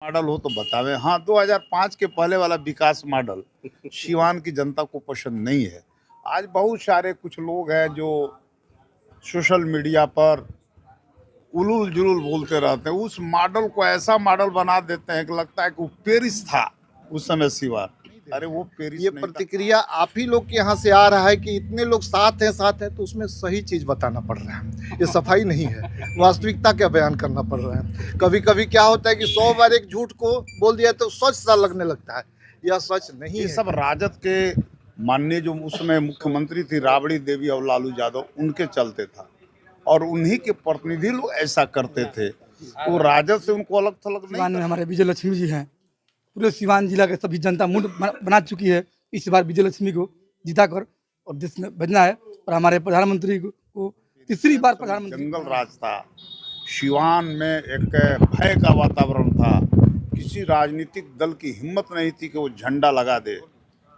Model हो तो बतावें। हाँ, 2005 के पहले वाला विकास मॉडल सीवान की जनता को पसंद नहीं है। आज बहुत सारे कुछ लोग हैं जो सोशल मीडिया पर उलूल जुलूल बोलते रहते हैं। उस मॉडल को ऐसा मॉडल बना देते हैं कि लगता है कि वो पेरिस था उस समय सिवान। अरे वो पेरिस ये नहीं था। प्रतिक्रिया आप ही लोग के यहाँ से आ रहा है कि इतने लोग साथ हैं तो उसमें सही चीज बताना पड़ रहा है। ये सफाई नहीं है, वास्तविकता का बयान करना पड़ रहा है। कभी कभी क्या होता है कि 100 बार एक झूठ को बोल दिया तो सच सा लगने लगता है। यह सच नहीं ये है। सब राजद के माननीय जो उसमें मुख्यमंत्री थी राबड़ी देवी और लालू यादव, उनके चलते था और उन्हीं के प्रतिनिधि लोग ऐसा करते थे। तो राजद से उनको अलग थलग नहीं सिवान में हमारे विजय लक्ष्मी जी हैं। पूरे सिवान जिला के सभी जनता मूड बना चुकी है। इस बार विजय लक्ष्मी को जिताकर और देश में भेजना है और हमारे प्रधानमंत्री को तीसरी बार प्रधानमंत्री। जंगल राज था, सिवान में एक भय का वातावरण था। किसी राजनीतिक दल की हिम्मत नहीं थी कि वो झंडा लगा दे।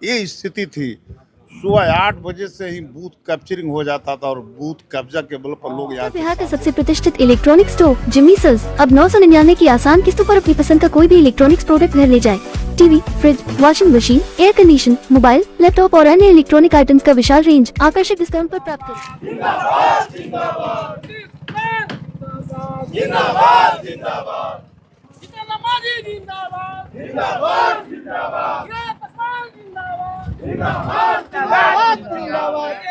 ये स्थिति थी। सुबह 8 बजे से ही बूथ कैप्चरिंग हो जाता था और बूथ कब्जा के बल पर लोग बिहार का सबसे प्रतिष्ठित इलेक्ट्रॉनिक स्टोर जिमी सेल्स अब 999 की आसान किस्तों पर अपनी पसंद का कोई भी इलेक्ट्रॉनिक्स प्रोडक्ट घर ले जाए। TV, fridge, washing machine, air condition, mobile, laptop और अन्य इलेक्ट्रॉनिक आइटम्स का विशाल रेंज आकर्षक डिस्काउंट पर प्राप्त करें।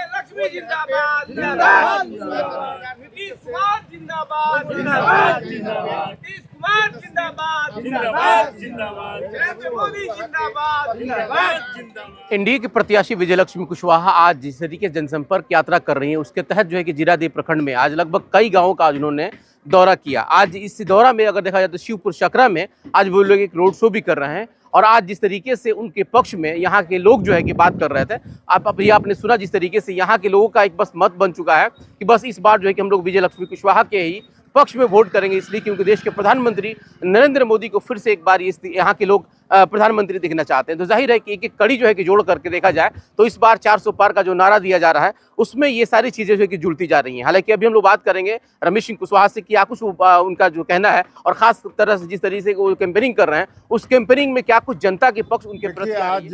लक्ष्मी जिंदाबाद जिंदाबाद नीतीश कुमार जिंदाबाद जिंदाबाद नीतीश कुमार जिंदाबाद जिंदाबाद जिंदाबाद नरेंद्र मोदी जिंदाबाद जिंदाबाद। एनडीए के प्रत्याशी विजय लक्ष्मी कुशवाहा आज जिस तरीके से जनसंपर्क यात्रा कर रही हैं उसके तहत जो है कि जीरादेव प्रखंड में आज लगभग कई गांवों का आज उन्होंने दौरा किया। आज इस दौरा में अगर देखा जाए तो शिवपुर सकरा में आज वो लोग एक रोड शो भी कर रहे हैं और आज जिस तरीके से उनके पक्ष में यहाँ के लोग जो है कि बात कर रहे थे, आपने सुना जिस तरीके से यहाँ के लोगों का एक बस मत बन चुका है कि बस इस बार जो है कि हम लोग विजय लक्ष्मी कुशवाहा के ही पक्ष में वोट करेंगे, इसलिए क्योंकि देश के प्रधानमंत्री नरेंद्र मोदी को फिर से एक बार यहाँ के लोग प्रधानमंत्री देखना चाहते हैं। तो जाहिर है कि एक एक कड़ी जो है कि जोड़ करके देखा जाए तो इस बार 400 पार का जो नारा दिया जा रहा है उसमें ये सारी चीजें जो है कि जुड़ती जा रही हैं। हालांकि अभी हम लोग बात करेंगे रमेश सिंह कुशवाहा से कि क्या कुछ उनका जो कहना है और खास तरह से जिस तरीके से वो कैंपेनिंग कर रहे हैं उस कैंपेनिंग में क्या कुछ जनता के पक्ष उनके प्रति। आज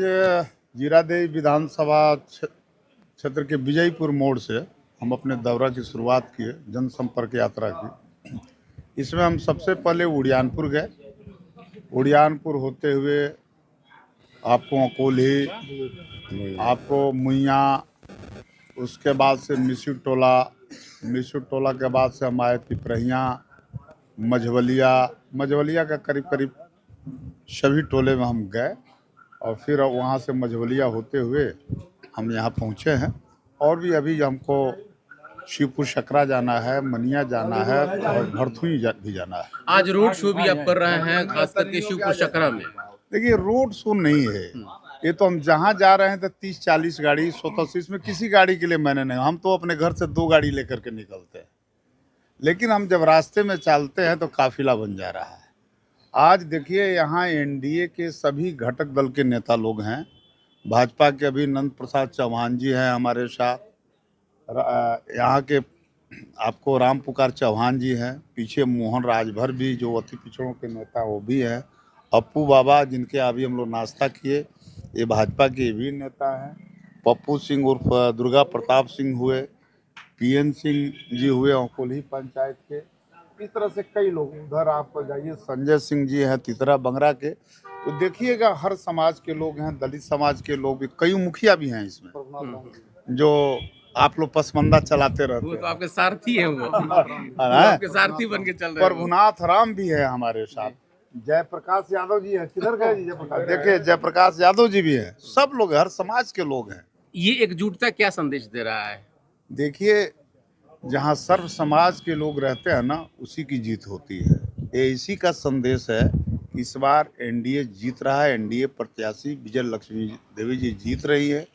जीरादेव विधानसभा क्षेत्र के विजयपुर मोड़ से हम अपने दौरा की शुरुआत किए, जनसंपर्क यात्रा की। इसमें हम सबसे पहले उड़ियानपुर गए। उड़ियानपुर होते हुए आपको अकोली, आपको मुइया, उसके बाद से मिसू टोला के बाद से हम आए पिपरहिया, मझवलिया का करीब करीब सभी टोले में हम गए और फिर वहाँ से मझवलिया होते हुए हम यहाँ पहुँचे हैं। और भी अभी हमको शिवपुर सकरा जाना है, मनिया जाना है और भरथुई भी जाना है। आज रोड शो भी आप कर रहे हैं खास करके शिवपुर सकरा में। देखिए रोड शो नहीं है ये, तो हम जहाँ जा रहे हैं तो 30-40 गाड़ी 100 इसमें किसी गाड़ी के लिए मैंने नहीं, हम तो अपने घर से 2 गाड़ी लेकर के निकलते हैं। लेकिन हम जब रास्ते में चलते हैं तो काफिला बन जा रहा है। आज देखिए यहाँ एनडीए के सभी घटक दल के नेता लोग हैं। भाजपा के अभी नंद प्रसाद चौहान जी हैं हमारे साथ, यहाँ के आपको राम पुकार चौहान जी हैं, पीछे मोहन राजभर भी जो अति पिछड़ों के नेता वो भी हैं, अप्पू बाबा जिनके अभी हम लोग नाश्ता किए ये भाजपा के भी नेता हैं, पप्पू सिंह उर्फ दुर्गा प्रताप सिंह हुए, पीएन सिंह जी हुए अकोली पंचायत के। इस तरह से कई लोग, उधर आप जाइए संजय सिंह जी हैं तितरा बंगरा के। तो देखिएगा हर समाज के लोग हैं, दलित समाज के लोग भी, कई मुखिया भी हैं इसमें जो आप लोग पसमंदा चलाते रहते हैं। तो आपके सारथी हैं वो आपके सारथी बन के चल रहे हैं। प्रभुनाथ राम भी है हमारे साथ, जयप्रकाश यादव जी है। किधर गए जी जयप्रकाश? देखिए जयप्रकाश यादव जी भी हैं। सब लोग, हर समाज के लोग हैं। ये एकजुटता क्या संदेश दे रहा है? देखिए जहाँ सर्व समाज के लोग रहते हैं ना उसी की जीत होती है। ये इसी का संदेश है। इस बार एनडीए जीत रहा है। एनडीए प्रत्याशी विजय लक्ष्मी देवी जी जीत रही है।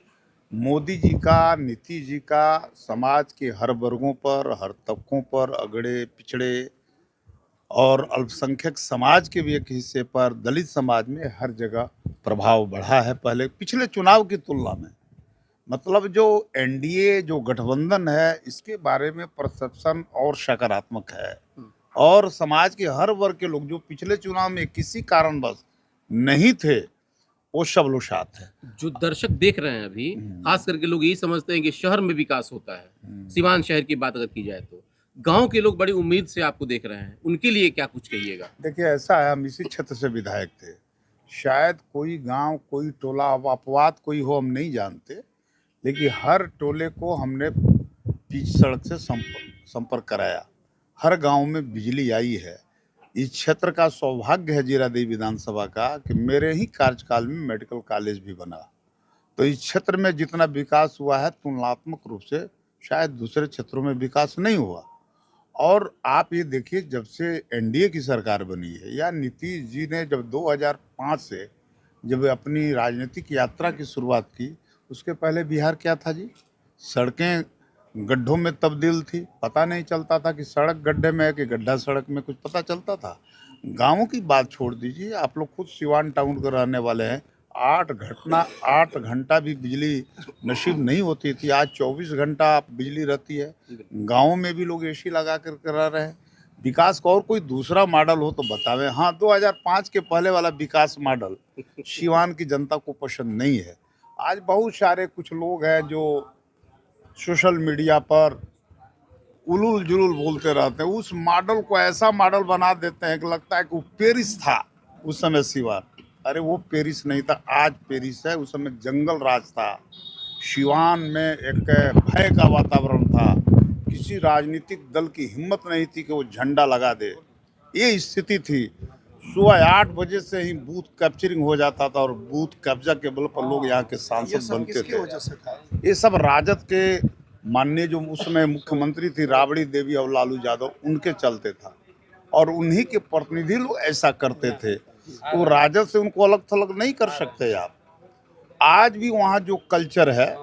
मोदी जी का, नीतीश जी का समाज के हर वर्गों पर, हर तबकों पर, अगड़े पिछड़े और अल्पसंख्यक समाज के भी एक हिस्से पर, दलित समाज में हर जगह प्रभाव बढ़ा है पहले पिछले चुनाव की तुलना में। मतलब जो एनडीए जो गठबंधन है इसके बारे में परसेप्शन और सकारात्मक है। और समाज के हर वर्ग के लोग जो पिछले चुनाव में किसी कारणवश नहीं थे, वो सब लोग साथ है। जो दर्शक देख रहे हैं अभी, खास करके लोग यही समझते हैं कि शहर में विकास होता है। सिवान शहर की बात अगर की जाए तो गांव के लोग बड़ी उम्मीद से आपको देख रहे हैं, उनके लिए क्या कुछ कहिएगा? देखिए, ऐसा है, हम इसी क्षेत्र से विधायक थे। शायद कोई गांव, कोई टोला, अब अपवाद कोई हो हम नहीं जानते, लेकिन हर टोले को हमने पिच सड़क से संपर्क कराया। हर गांव में बिजली आई है। इस क्षेत्र का सौभाग्य है जीरादेवी विधानसभा का कि मेरे ही कार्यकाल में मेडिकल कॉलेज भी बना। तो इस क्षेत्र में जितना विकास हुआ है, तुलनात्मक रूप से शायद दूसरे क्षेत्रों में विकास नहीं हुआ। और आप ये देखिए, जब से एनडीए की सरकार बनी है, या नीतीश जी ने जब 2005 से जब अपनी राजनीतिक यात्रा की शुरुआत की, उसके पहले बिहार क्या था जी? सड़कें गड्ढों में तब्दील थी, पता नहीं चलता था कि सड़क गड्ढे में है कि गड्ढा सड़क में, कुछ पता चलता था। गाँवों की बात छोड़ दीजिए, आप लोग खुद सिवान टाउन के रहने वाले हैं। 8 घंटा भी बिजली नसीब नहीं होती थी, आज 24 घंटा बिजली रहती है। गाँवों में भी लोग एसी लगा कर रह रहे हैं। विकास का और कोई दूसरा मॉडल हो तो बतावें। हाँ, 2005 के पहले वाला विकास मॉडल सिवान की जनता को पसंद नहीं है। आज बहुत सारे कुछ लोग हैं जो सोशल मीडिया पर उलूल जुलूल बोलते रहते हैं, उस मॉडल को ऐसा मॉडल बना देते हैं कि लगता है कि वो पेरिस था उस समय सिवान। अरे वो पेरिस नहीं था, आज पेरिस है। उस समय जंगल राज था, सिवान में एक भय का वातावरण था। किसी राजनीतिक दल की हिम्मत नहीं थी कि वो झंडा लगा दे, ये स्थिति थी। सुबह 8 बजे से ही बूथ कैप्चरिंग हो जाता था और बूथ कब्जा के बल पर लोग यहाँ के सांसद बनते थे। ये सब राजद के माननीय जो उस समय मुख्यमंत्री थी राबड़ी देवी और लालू यादव, उनके चलते था, और उन्हीं के प्रतिनिधि लोग ऐसा करते थे। तो राजद से उनको अलग थलग नहीं कर सकते आप। आज भी वहाँ जो कल्चर है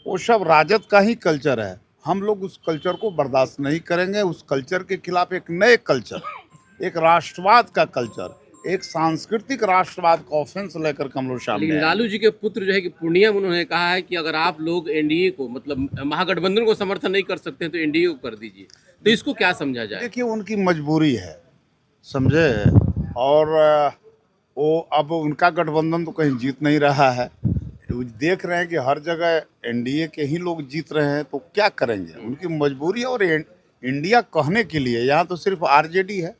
वो सब राजद का ही कल्चर है। हम लोग उस कल्चर को बर्दाश्त नहीं करेंगे। उस कल्चर के खिलाफ एक नए कल्चर, एक राष्ट्रवाद का कल्चर, एक सांस्कृतिक राष्ट्रवाद का ऑफेंस लेकर हम लोग सामने लेकिन आए। लालू जी के पुत्र जो है कि पूर्णिया में उन्होंने कहा है कि अगर आप लोग एनडीए को, मतलब महागठबंधन को समर्थन नहीं कर सकते हैं तो एनडीए को कर दीजिए। तो इसको क्या समझा जाए? देखिए, उनकी मजबूरी है, समझे। और वो अब उनका गठबंधन तो कहीं जीत नहीं रहा है। वो देख रहे हैं कि हर जगह एनडीए के ही लोग जीत रहे हैं, तो क्या करेंगे? उनकी मजबूरी है। और इंडिया कहने के लिए यहाँ तो सिर्फ आरजेडी है,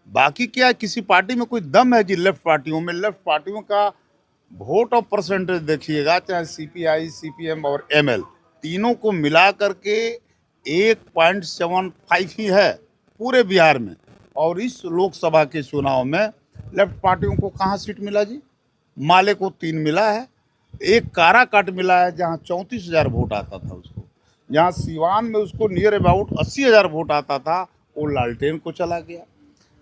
बाकी क्या है? किसी पार्टी में कोई दम है जी? लेफ्ट पार्टियों में, लेफ्ट पार्टियों का वोट और परसेंटेज देखिएगा, चाहे सीपीआई, सीपीएम और एमएल, तीनों को मिला करके 1.75 ही है पूरे बिहार में। और इस लोकसभा के चुनाव में लेफ्ट पार्टियों को कहाँ सीट मिला जी? माले को 3 मिला है, एक काराकाट मिला है जहाँ 34,000 वोट आता था उसको, जहाँ सिवान में उसको नियर अबाउट 80,000 वोट आता था, वो लालटेन को चला गया।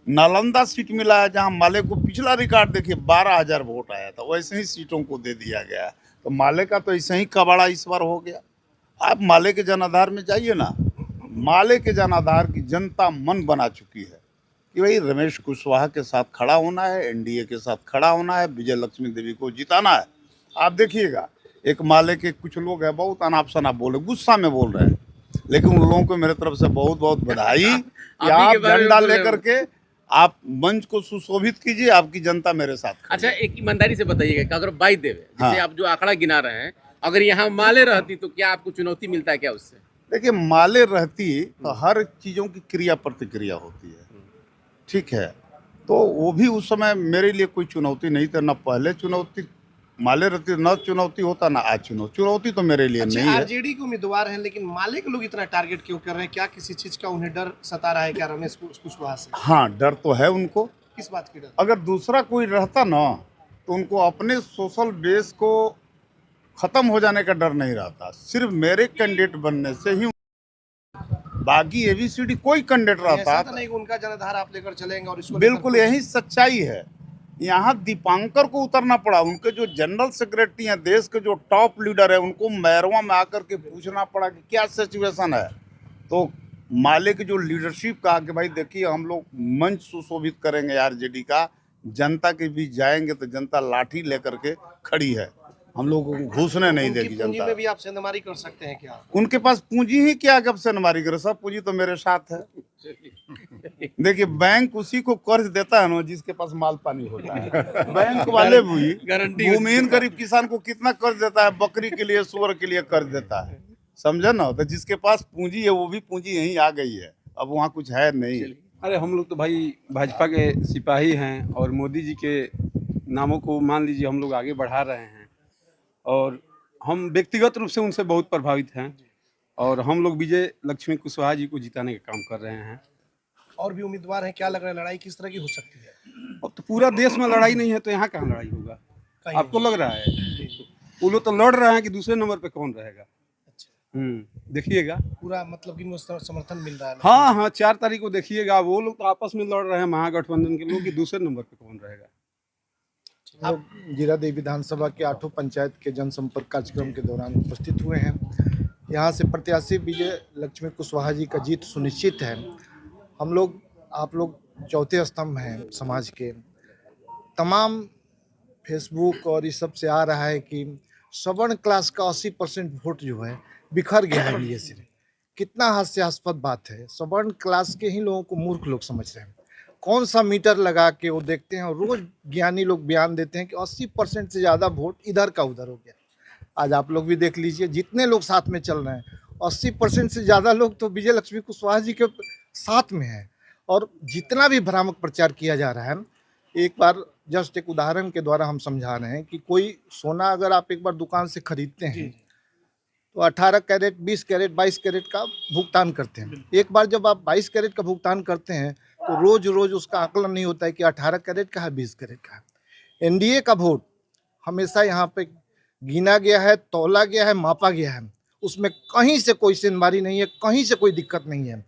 नालंदा सीट मिला है जहाँ माले को पिछला रिकॉर्ड देखिए 12,000 वोट आया था, वैसे ही सीटों को दे दिया गया। तो माले का तो ऐसे ही कबाड़ा इस बार हो गया। आप माले के जनाधार में जाइए ना, माले के जनाधार की जनता मन बना चुकी है कि भाई रमेश कुशवाहा के साथ खड़ा होना है, एनडीए के साथ खड़ा होना है, विजय लक्ष्मी देवी को जिताना है। आप देखिएगा, एक माले के कुछ लोग हैं बहुत अनाप शनाप बोल रहे, गुस्सा में बोल रहे हैं, लेकिन उन लोगों को मेरे तरफ से बहुत बहुत बधाई कि आप झंडा लेकर के आप मंच को सुशोभित कीजिए, आपकी जनता मेरे साथ खड़ी अच्छा, है। एक ईमानदारी से बताइएगा कि अगर बाई देवे, जैसे हाँ। आप जो आंकड़ा गिना रहे हैं, अगर यहाँ माले रहती तो क्या आपको चुनौती मिलता है क्या उससे? देखिए, माले रहती तो हर चीज़ों की क्रिया प्रतिक्रिया होती है, ठीक है। तो वो भी उस समय मेरे लिए कोई चुनौती नहीं था, ना पहले चुनौती माले रहती, न चुनौती होता, ना आज चुनौती तो मेरे लिए नहीं है। आरजेडी के उम्मीदवार हैं, लेकिन माले के लोग इतना टारगेट क्यों कर रहे हैं? क्या किसी चीज का उन्हें डर सता रहा है क्या रमेश कुशवाहा से? हाँ, डर तो है उनको। किस बात की डर? अगर दूसरा कोई रहता ना तो उनको अपने सोशल बेस को खत्म हो जाने का डर नहीं रहता। सिर्फ मेरे कैंडिडेट बनने से ही, बाकी एबीसीडी कोई कैंडिडेट ऐसा रहता तो नहीं कि उनका जनाधार आप लेकर चलेंगे और इसको बिल्कुल यही सच्चाई है। यहाँ दीपांकर को उतरना पड़ा, उनके जो जनरल सेक्रेटरी हैं, देश के जो टॉप लीडर है, उनको मैरवा में आकर के पूछना पड़ा कि क्या सिचुएशन है। तो माले की जो लीडरशिप कहा कि भाई देखिए, हम लोग मंच सुशोभित करेंगे आरजेडी का, जनता के बीच जाएंगे तो जनता लाठी लेकर के खड़ी है, हम लोग को घुसने नहीं उनकी देगी पूंजी जनता। में भी आप सेंधमारी कर सकते हैं क्या? उनके पास पूंजी ही क्या, कब से हमारी करे, सब पूंजी तो मेरे साथ है। देखिए बैंक उसी को कर्ज देता है ना जिसके पास माल पानी होता है। बैंक वाले भी भूमिहीन गरीब किसान को कितना कर्ज देता है, बकरी के लिए सुअर के लिए कर्ज देता है, समझे ना। तो जिसके पास पूंजी है वो भी पूंजी यहीं आ गई है, अब वहाँ कुछ है नहीं। अरे हम लोग तो भाई भाजपा के सिपाही हैं और मोदी जी के नामों को मान लीजिए हम लोग आगे बढ़ा रहे हैं और हम व्यक्तिगत रूप से उनसे बहुत प्रभावित हैं और हम लोग विजय लक्ष्मी कुशवाहा जी को जिताने का काम कर रहे हैं। और भी उम्मीदवार हैं, क्या लग रहा है लड़ाई किस तरह की हो सकती है? अब तो पूरा देश में लड़ाई नहीं है तो यहाँ कहाँ लड़ाई होगा? कहीं आपको लग रहा है वो लोग तो लड़ रहे हैं कि दूसरे नंबर पे कौन रहेगा? देखिएगा पूरा मतलब कि उनको समर्थन मिल रहा है। हाँ हाँ 4 तारीख को देखिएगा, वो लोग तो आपस में लड़ रहे हैं महागठबंधन के लोग कि दूसरे नंबर पे कौन रहेगा। आप जीरादेवी विधानसभा के 8 पंचायत के जनसंपर्क कार्यक्रम के दौरान उपस्थित हुए हैं। यहाँ से प्रत्याशी विजय लक्ष्मी कुशवाहा जी का जीत सुनिश्चित है। हम लोग, आप लोग चौथे स्तंभ हैं समाज के। तमाम फेसबुक और इस सब से आ रहा है कि सवर्ण क्लास का 80% वोट जो है बिखर गया है बीजेपी में। कितना हास्यास्पद बात है। सवर्ण क्लास के ही लोगों को मूर्ख लोग समझ रहे हैं। कौन सा मीटर लगा के वो देखते हैं और रोज ज्ञानी लोग बयान देते हैं कि 80% से ज़्यादा वोट इधर का उधर हो गया। आज आप लोग भी देख लीजिए, जितने लोग साथ में चल रहे हैं 80% से ज़्यादा लोग तो विजय लक्ष्मी कुशवाहा जी के साथ में हैं। और जितना भी भ्रामक प्रचार किया जा रहा है, एक बार जस्ट एक उदाहरण के द्वारा हम समझा रहे हैं कि कोई सोना अगर आप एक बार दुकान से खरीदते हैं तो 18 कैरेट, 20 कैरेट, 22 कैरेट का भुगतान करते हैं। एक बार जब आप 22 कैरेट का भुगतान करते हैं तो रोज रोज उसका आकलन नहीं होता है कि 18 कैरेट का है, 20 कैरेट का है। एनडीए का वोट हमेशा यहाँ पे गिना गया है, तौला गया है, मापा गया है। उसमें कहीं से कोई सेंधमारी नहीं है, कहीं से कोई दिक्कत नहीं है।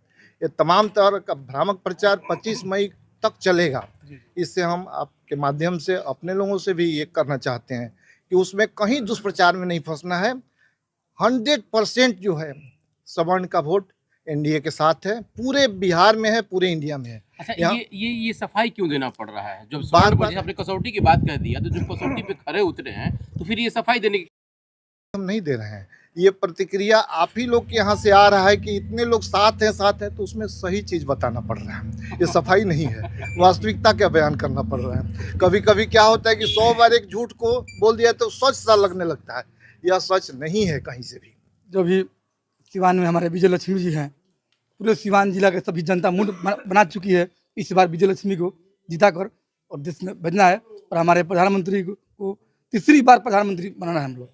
ये तमाम तरह का भ्रामक प्रचार 25 मई तक चलेगा। इससे हम आपके माध्यम से अपने लोगों से भी ये करना चाहते हैं कि उसमें कहीं दुष्प्रचार में नहीं फंसना है। 100% जो है सवर्ण का वोट एनडीए के साथ है, पूरे बिहार में है, पूरे इंडिया में है। अच्छा, ये सफाई क्यों देना पड़ रहा है? जब बार आपने कसौटी की बात कर दिया तो जब कसौटी पे खरे उतरे हैं तो फिर ये सफाई देने की हम नहीं दे रहे हैं। ये प्रतिक्रिया आप ही लोग के यहाँ से आ रहा है कि इतने लोग साथ हैं तो उसमें सही चीज़ बताना पड़ रहा है। ये सफाई नहीं है, वास्तविकता का बयान करना पड़ रहा है। कभी कभी क्या होता है कि 100 बार एक झूठ को बोल दिया तो सच सा लगने लगता है। यह सच नहीं है कहीं से भी। जो भी सिवान में हमारे विजय लक्ष्मी जी हैं, पूरे सिवान जिला के सभी जनता मूड बना चुकी है इस बार विजय लक्ष्मी को जिता कर और देश में भेजना है और हमारे प्रधानमंत्री को तीसरी बार प्रधानमंत्री बनाना है हम लोग।